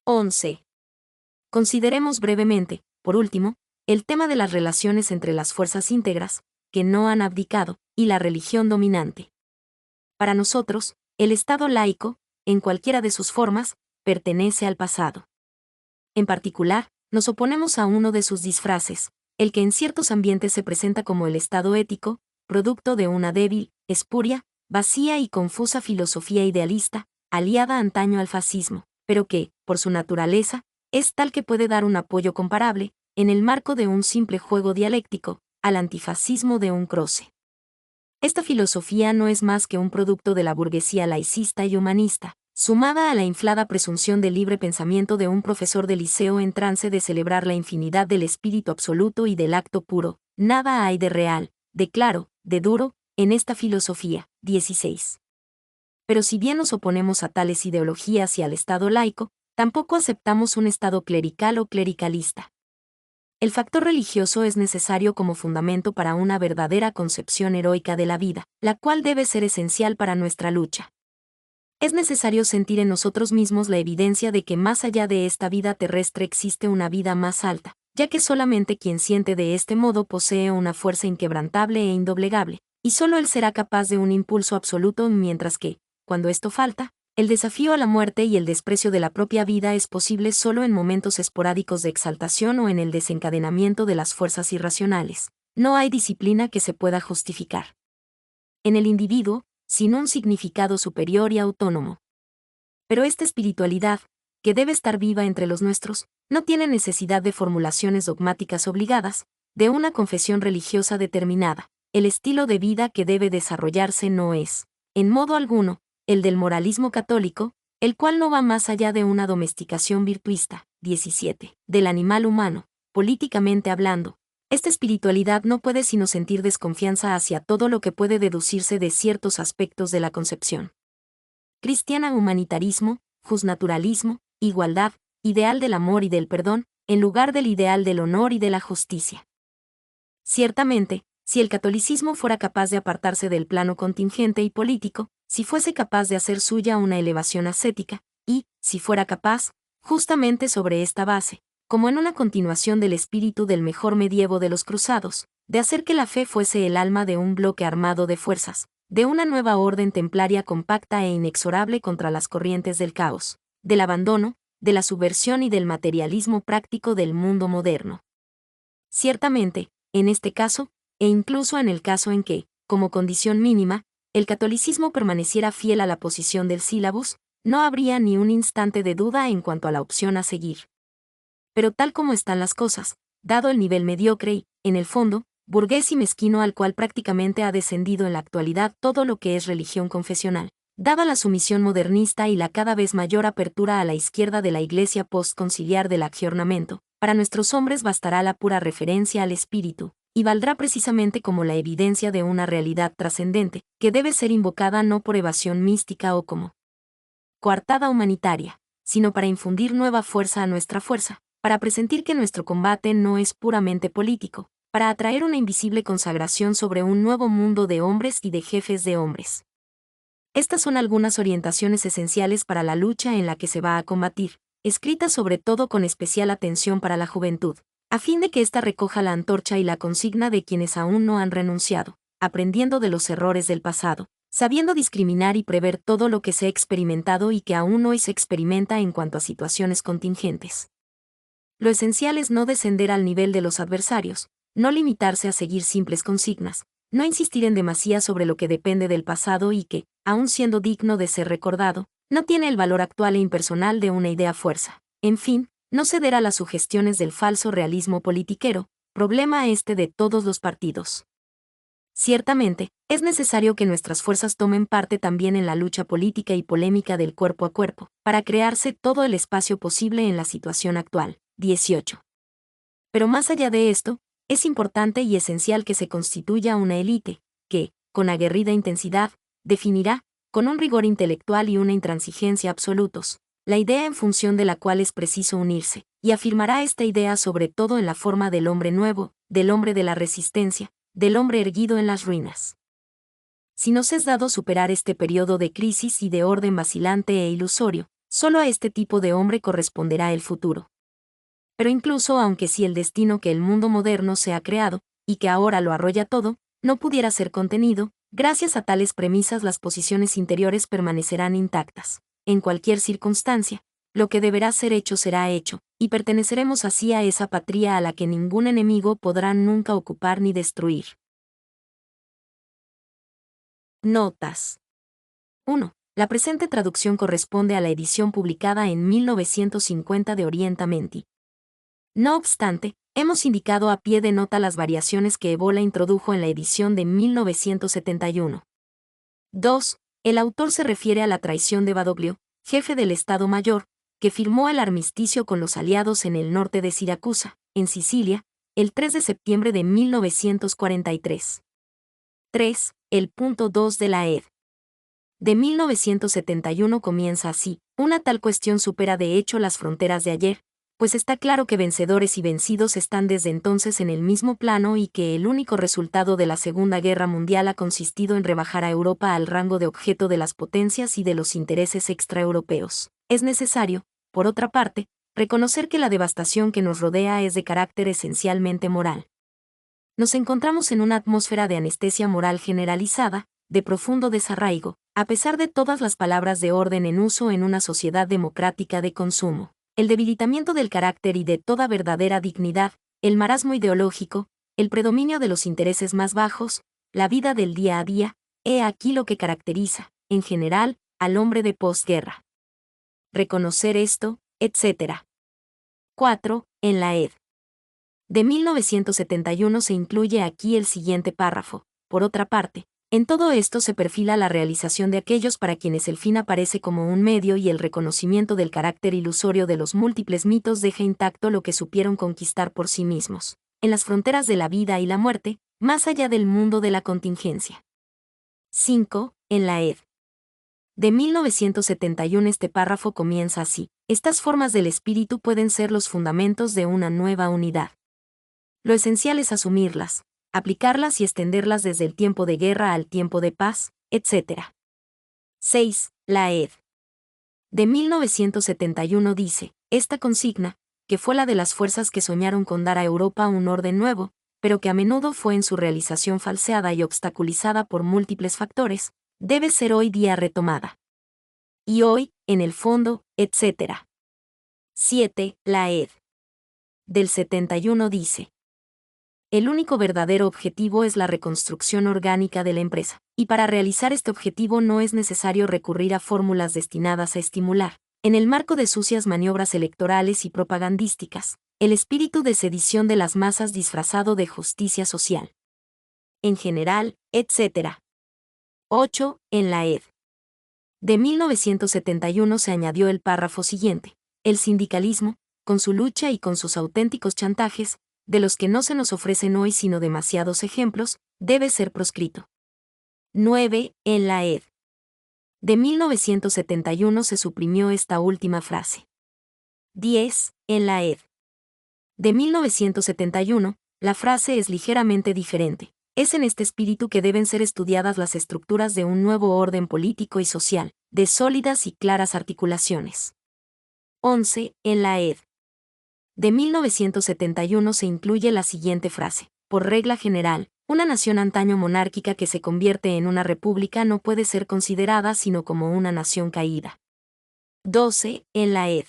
11. Consideremos brevemente, por último, el tema de las relaciones entre las fuerzas íntegras, que no han abdicado, y la religión dominante. Para nosotros, el Estado laico, en cualquiera de sus formas, pertenece al pasado. En particular, nos oponemos a uno de sus disfraces, el que en ciertos ambientes se presenta como el Estado ético, producto de una débil, espuria, vacía y confusa filosofía idealista, aliada antaño al fascismo, pero que, por su naturaleza, es tal que puede dar un apoyo comparable, en el marco de un simple juego dialéctico, al antifascismo de un Croce. Esta filosofía no es más que un producto de la burguesía laicista y humanista, sumada a la inflada presunción de libre pensamiento de un profesor de liceo en trance de celebrar la infinidad del espíritu absoluto y del acto puro. Nada hay de real, de claro, de duro, en esta filosofía. 16. Pero si bien nos oponemos a tales ideologías y al Estado laico, tampoco aceptamos un Estado clerical o clericalista. El factor religioso es necesario como fundamento para una verdadera concepción heroica de la vida, la cual debe ser esencial para nuestra lucha. Es necesario sentir en nosotros mismos la evidencia de que más allá de esta vida terrestre existe una vida más alta, ya que solamente quien siente de este modo posee una fuerza inquebrantable e indoblegable, y solo él será capaz de un impulso absoluto, mientras que, cuando esto falta, el desafío a la muerte y el desprecio de la propia vida es posible solo en momentos esporádicos de exaltación o en el desencadenamiento de las fuerzas irracionales. No hay disciplina que se pueda justificar en el individuo, sin un significado superior y autónomo. Pero esta espiritualidad, que debe estar viva entre los nuestros, no tiene necesidad de formulaciones dogmáticas obligadas, de una confesión religiosa determinada. El estilo de vida que debe desarrollarse no es, en modo alguno, el del moralismo católico, el cual no va más allá de una domesticación virtuista. 17. Del animal humano, políticamente hablando. Esta espiritualidad no puede sino sentir desconfianza hacia todo lo que puede deducirse de ciertos aspectos de la concepción cristiana: humanitarismo, justnaturalismo, igualdad, ideal del amor y del perdón, en lugar del ideal del honor y de la justicia. Ciertamente, si el catolicismo fuera capaz de apartarse del plano contingente y político, si fuese capaz de hacer suya una elevación ascética, y, si fuera capaz, justamente sobre esta base, como en una continuación del espíritu del mejor medievo de los cruzados, de hacer que la fe fuese el alma de un bloque armado de fuerzas, de una nueva orden templaria compacta e inexorable contra las corrientes del caos, del abandono, de la subversión y del materialismo práctico del mundo moderno. Ciertamente, en este caso, e incluso en el caso en que, como condición mínima, el catolicismo permaneciera fiel a la posición del sílabus, no habría ni un instante de duda en cuanto a la opción a seguir. Pero tal como están las cosas, dado el nivel mediocre y, en el fondo, burgués y mezquino al cual prácticamente ha descendido en la actualidad todo lo que es religión confesional, dada la sumisión modernista y la cada vez mayor apertura a la izquierda de la Iglesia postconciliar del aggiornamento, para nuestros hombres bastará la pura referencia al espíritu, y valdrá precisamente como la evidencia de una realidad trascendente, que debe ser invocada no por evasión mística o como coartada humanitaria, sino para infundir nueva fuerza a nuestra fuerza, para presentir que nuestro combate no es puramente político, para atraer una invisible consagración sobre un nuevo mundo de hombres y de jefes de hombres. Estas son algunas orientaciones esenciales para la lucha en la que se va a combatir, escritas sobre todo con especial atención para la juventud, a fin de que ésta recoja la antorcha y la consigna de quienes aún no han renunciado, aprendiendo de los errores del pasado, sabiendo discriminar y prever todo lo que se ha experimentado y que aún hoy se experimenta en cuanto a situaciones contingentes. Lo esencial es no descender al nivel de los adversarios, no limitarse a seguir simples consignas, no insistir en demasía sobre lo que depende del pasado y que, aun siendo digno de ser recordado, no tiene el valor actual e impersonal de una idea fuerza. En fin, no ceder a las sugestiones del falso realismo politiquero, problema este de todos los partidos. Ciertamente, es necesario que nuestras fuerzas tomen parte también en la lucha política y polémica del cuerpo a cuerpo, para crearse todo el espacio posible en la situación actual. 18. Pero más allá de esto, es importante y esencial que se constituya una élite, que, con aguerrida intensidad, definirá, con un rigor intelectual y una intransigencia absolutos, la idea en función de la cual es preciso unirse, y afirmará esta idea sobre todo en la forma del hombre nuevo, del hombre de la resistencia, del hombre erguido en las ruinas. Si nos es dado superar este periodo de crisis y de orden vacilante e ilusorio, Solo a este tipo de hombre corresponderá el futuro. Pero incluso aunque si el destino que el mundo moderno se ha creado, y que ahora lo arrolla todo, no pudiera ser contenido, gracias a tales premisas las posiciones interiores permanecerán intactas. En cualquier circunstancia, lo que deberá ser hecho será hecho, y perteneceremos así a esa patria a la que ningún enemigo podrá nunca ocupar ni destruir. Notas. 1. La presente traducción corresponde a la edición publicada en 1950 de Orientamenti. No obstante, hemos indicado a pie de nota las variaciones que Evola introdujo en la edición de 1971. 2. El autor se refiere a la traición de Badoglio, jefe del Estado Mayor, que firmó el armisticio con los aliados en el norte de Siracusa, en Sicilia, el 3 de septiembre de 1943. 3. El punto 2 de la ed. De 1971 comienza así: una tal cuestión supera de hecho las fronteras de ayer, pues está claro que vencedores y vencidos están desde entonces en el mismo plano y que el único resultado de la Segunda Guerra Mundial ha consistido en rebajar a Europa al rango de objeto de las potencias y de los intereses extraeuropeos. Es necesario, por otra parte, reconocer que la devastación que nos rodea es de carácter esencialmente moral. Nos encontramos en una atmósfera de anestesia moral generalizada, de profundo desarraigo, a pesar de todas las palabras de orden en uso en una sociedad democrática de consumo. El debilitamiento del carácter y de toda verdadera dignidad, el marasmo ideológico, el predominio de los intereses más bajos, la vida del día a día, he aquí lo que caracteriza, en general, al hombre de posguerra. Reconocer esto, etc. 4. En la ed. De 1971 se incluye aquí el siguiente párrafo. Por otra parte, en todo esto se perfila la realización de aquellos para quienes el fin aparece como un medio y el reconocimiento del carácter ilusorio de los múltiples mitos deja intacto lo que supieron conquistar por sí mismos, en las fronteras de la vida y la muerte, más allá del mundo de la contingencia. 5. En la ed. De 1971 este párrafo comienza así: estas formas del espíritu pueden ser los fundamentos de una nueva unidad. Lo esencial es asumirlas, aplicarlas y extenderlas desde el tiempo de guerra al tiempo de paz, etc. 6. La ed. De 1971 dice: esta consigna, que fue la de las fuerzas que soñaron con dar a Europa un orden nuevo, pero que a menudo fue en su realización falseada y obstaculizada por múltiples factores, debe ser hoy día retomada. Y hoy, en el fondo, etc. 7. La ed. Del 71 dice: el único verdadero objetivo es la reconstrucción orgánica de la empresa, y para realizar este objetivo no es necesario recurrir a fórmulas destinadas a estimular, en el marco de sucias maniobras electorales y propagandísticas, el espíritu de sedición de las masas disfrazado de justicia social. En general, etc. 8. En la ed. De 1971 se añadió el párrafo siguiente: el sindicalismo, con su lucha y con sus auténticos chantajes, de los que no se nos ofrecen hoy sino demasiados ejemplos, debe ser proscrito. 9. En la ed. De 1971 se suprimió esta última frase. 10. En la ed. De 1971, la frase es ligeramente diferente. Es en este espíritu que deben ser estudiadas las estructuras de un nuevo orden político y social, de sólidas y claras articulaciones. 11. En la ed. De 1971 se incluye la siguiente frase: por regla general, una nación antaño monárquica que se convierte en una república no puede ser considerada sino como una nación caída. 12. En la ed.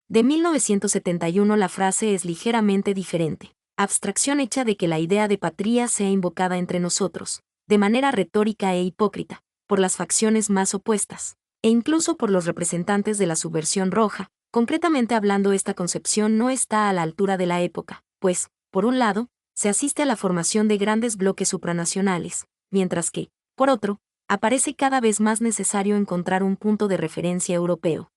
De 1971 la frase es ligeramente diferente. Abstracción hecha de que la idea de patria sea invocada entre nosotros, de manera retórica e hipócrita, por las facciones más opuestas, e incluso por los representantes de la subversión roja. Concretamente hablando, esta concepción no está a la altura de la época, pues, por un lado, se asiste a la formación de grandes bloques supranacionales, mientras que, por otro, aparece cada vez más necesario encontrar un punto de referencia europeo,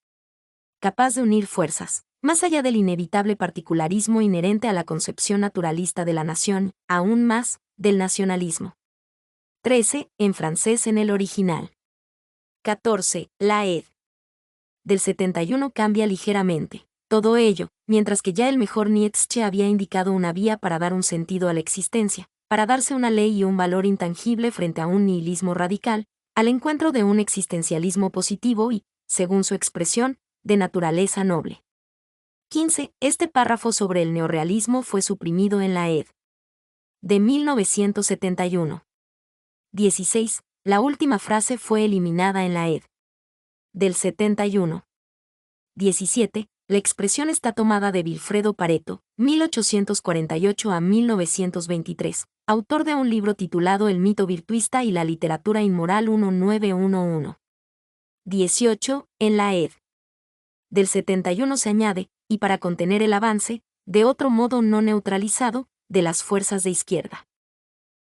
capaz de unir fuerzas, más allá del inevitable particularismo inherente a la concepción naturalista de la nación, aún más, del nacionalismo. 13. En francés en el original. 14. La ed. Del 71 cambia ligeramente. Todo ello, mientras que ya el mejor Nietzsche había indicado una vía para dar un sentido a la existencia, para darse una ley y un valor intangible frente a un nihilismo radical, al encuentro de un existencialismo positivo y, según su expresión, de naturaleza noble. 15. Este párrafo sobre el neorrealismo fue suprimido en la ed. de 1971. 16. La última frase fue eliminada en la ed. del 71. 17. La expresión está tomada de Vilfredo Pareto, 1848 a 1923, autor de un libro titulado El mito virtuista y la literatura inmoral 1911. 18. En la ed. del 71 se añade, y para contener el avance, de otro modo no neutralizado, de las fuerzas de izquierda.